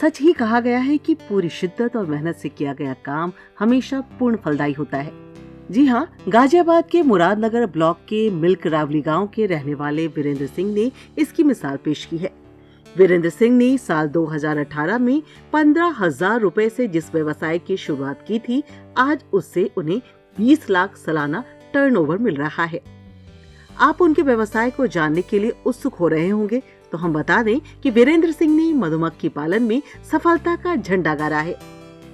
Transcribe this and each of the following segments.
सच ही कहा गया है कि पूरी शिद्दत और मेहनत से किया गया काम हमेशा पूर्ण फलदायी होता है। जी हाँ, गाजियाबाद के मुरादनगर ब्लॉक के मिल्क रावली गांव के रहने वाले वीरेंद्र सिंह ने इसकी मिसाल पेश की है। वीरेंद्र सिंह ने साल 2018 में 15,000 रुपए से जिस व्यवसाय की शुरुआत की थी, आज उससे उन्हें 20 लाख सालाना टर्नओवर मिल रहा है। आप उनके व्यवसाय को जानने के लिए उत्सुक हो रहे होंगे, तो हम बता दें कि वीरेंद्र सिंह ने मधुमक्खी पालन में सफलता का झंडा गाड़ा है।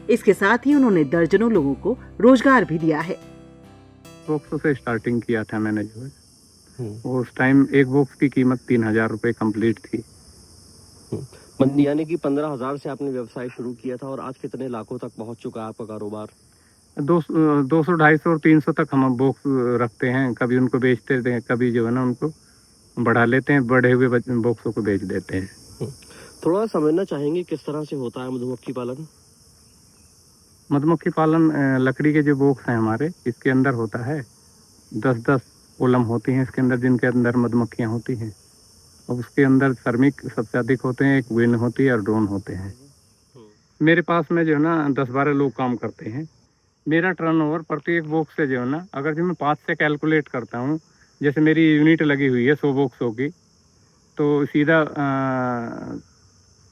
इसके साथ ही उन्होंने दर्जनों लोगों को रोजगार भी दिया है। बॉक्सों से स्टार्टिंग किया था मैंने जो है, उस टाइम एक बॉक्स की कीमत 3,000 रुपए कंप्लीट थी। यानी कि 15,000 से आपने व्यवसाय शुरू किया था और आज कितने लाखों तक पहुंच चुका है आपका कारोबार? 200, 250 और 300 तक हम बॉक्स रखते हैं। कभी उनको बेचते हैं, कभी जो है ना उनको बढ़ा लेते हैं, बढ़े हुए बॉक्सों को बेच देते हैं। थोड़ा समझना चाहेंगे किस तरह से होता है मधुमक्खी पालन? मधुमक्खी पालन लकड़ी के जो बॉक्स हैं हमारे, इसके अंदर होता है 10-10 कॉलम होती हैं इसके अंदर, जिनके अंदर मधुमक्खियां होती हैं। और उसके अंदर श्रमिक सबसे अधिक होते हैं, एक क्वीन होती है और ड्रोन होते हैं। मेरे पास में जो है ना 10-12 लोग काम करते हैं। मेरा टर्नओवर प्रति एक बॉक्स से जो है ना, अगर जो मैं 5 से कैलकुलेट करता हूँ, जैसे मेरी यूनिट लगी हुई है 100 बॉक्सों की, तो सीधा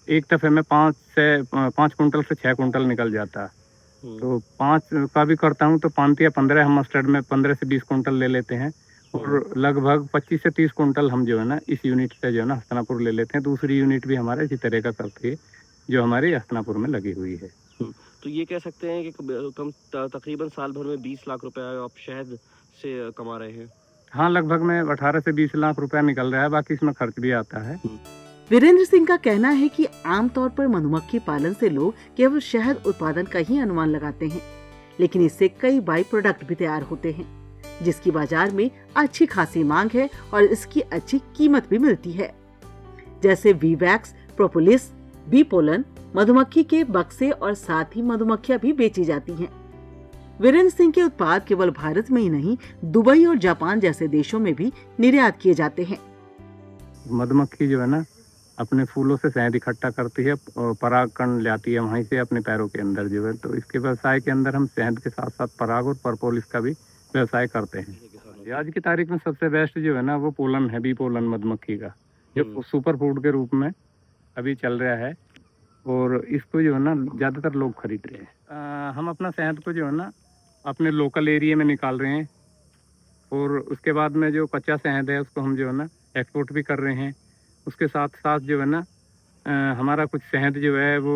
एक दफे में 5 कुंटल से 6 कुंटल निकल जाता है। तो 5 का भी करता हूँ तो 5 या 15 हम मस्टर्ड में 15 से 20 कुंटल ले लेते हैं, और लगभग 25 से 30 कुंटल हम जो है ना इस यूनिट से जो है ना हस्तिनापुर ले लेते हैं। दूसरी यूनिट भी हमारे इसी तरह का करती है, जो हमारी हस्तिनापुर में लगी हुई है। तो ये कह सकते हैं कि तकरीबन साल भर में 20 लाख रुपए आप शहद से कमा रहे हैं? हाँ, लगभग में 18 से 20 लाख रुपया निकल रहा है, बाकी इसमें खर्च भी आता है। वीरेंद्र सिंह का कहना है कि आमतौर पर मधुमक्खी पालन से लोग केवल शहद उत्पादन का ही अनुमान लगाते हैं, लेकिन इससे कई बाई प्रोडक्ट भी तैयार होते हैं, जिसकी बाजार में अच्छी खासी मांग है और इसकी अच्छी कीमत भी मिलती है। जैसे bee wax, propolis, bee pollen, मधुमक्खी के बक्से और साथ ही मधुमक्खियां भी बेची जाती हैं। वीरेंद्र सिंह के उत्पाद केवल भारत में ही नहीं, दुबई और जापान जैसे देशों में भी निर्यात किए जाते हैं। मधुमक्खी जो है ना अपने फूलों से शहद इकट्ठा करती है और परागकण लाती है वहीं से अपने पैरों के अंदर जो है। तो इसके व्यवसाय के अंदर हम शहद के साथ साथ पराग और परपोलिस का भी व्यवसाय करते हैं। आज की तारीख में सबसे बेस्ट जो है ना वो पोलन है, बी पोलन मधुमक्खी का, जो सुपर फूड के रूप में अभी चल रहा है, और इसको जो है ना ज़्यादातर लोग खरीद रहे हैं। हम अपना शहद को जो है ना अपने लोकल एरिया में निकाल रहे हैं, और उसके बाद में जो कच्चा शहद है उसको हम जो है ना एक्सपोर्ट भी कर रहे हैं। उसके साथ साथ जो है ना हमारा कुछ शहद जो है वो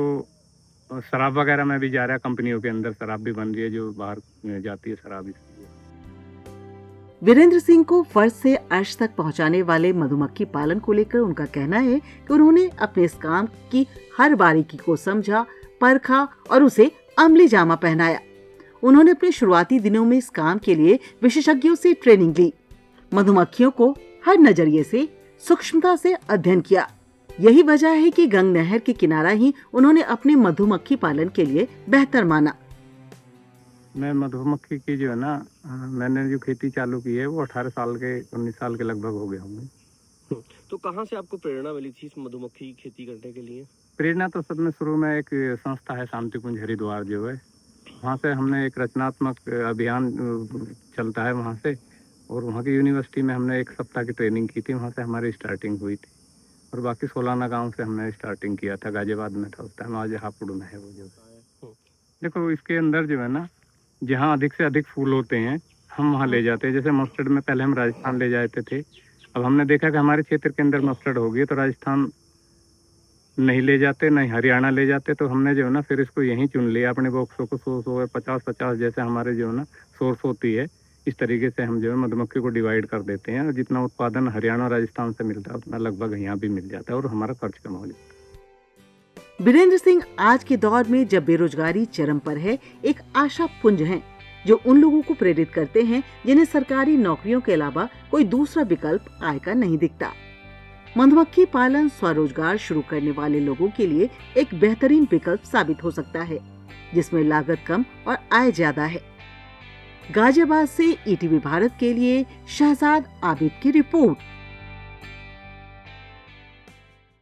शराब वगैरह में भी जा रहा है। कंपनियों के अंदर शराब भी बन रही है जो बाहर जाती है शराब। वीरेंद्र सिंह को फर्ज से अर्श तक पहुंचाने वाले मधुमक्खी पालन को लेकर उनका कहना है कि उन्होंने अपने इस काम की हर बारीकी को समझा, परखा और उसे अमली जामा पहनाया। उन्होंने अपने शुरुआती दिनों में इस काम के लिए विशेषज्ञों से ट्रेनिंग ली, मधुमक्खियों को हर नजरिए से सूक्ष्मता से अध्ययन किया। यही वजह है कि गंग नहर के किनारा ही उन्होंने अपने मधुमक्खी पालन के लिए बेहतर माना। मैं मधुमक्खी की जो है ना मैंने जो खेती चालू की है वो 18 साल के 19 साल के लगभग हो गए होंगे। तो कहाँ से आपको प्रेरणा मिली थी इस मधुमक्खी की खेती करने के लिए? प्रेरणा तो सब में शुरू में एक संस्था है शांति कुंज हरिद्वार जो है, वहाँ से हमने एक रचनात्मक अभियान चलता है वहाँ से, और वहाँ की यूनिवर्सिटी में हमने 1 सप्ताह की ट्रेनिंग की थी। वहाँ से हमारी स्टार्टिंग हुई थी, और बाकी सोलाना गांव से हमने स्टार्टिंग किया था। गाजियाबाद में था उस टाइम, आज हापुड़ में है वो जो। देखो इसके अंदर जो है ना जहाँ अधिक से अधिक फूल होते हैं हम वहाँ ले जाते हैं। जैसे मस्टर्ड में पहले हम राजस्थान ले जाते थे, अब हमने देखा कि हमारे क्षेत्र के अंदर मस्टर्ड हो गई तो राजस्थान नहीं ले जाते, नहीं हरियाणा ले जाते। तो हमने जो है ना फिर इसको यहीं चुन लिया अपने बॉक्सों को 100-100 50-50 जैसे हमारे जो है ना सोर्स होती है, इस तरीके से हम जो है मधुमक्खी को डिवाइड कर देते हैं, और जितना उत्पादन हरियाणा और राजस्थान से मिलता है उतना लगभग यहाँ भी मिल जाता है, और हमारा खर्च कम हो जाता है। वीरेंद्र सिंह आज के दौर में जब बेरोजगारी चरम पर है, एक आशा पुंज हैं, जो उन लोगों को प्रेरित करते हैं जिन्हें सरकारी नौकरियों के अलावा कोई दूसरा विकल्प आय का नहीं दिखता। मधुमक्खी पालन स्वरोजगार शुरू करने वाले लोगों के लिए एक बेहतरीन विकल्प साबित हो सकता है, जिसमें लागत कम और आय ज्यादा है। गाजियाबाद से ईटीवी भारत के लिए शहजाद आबिद की रिपोर्ट।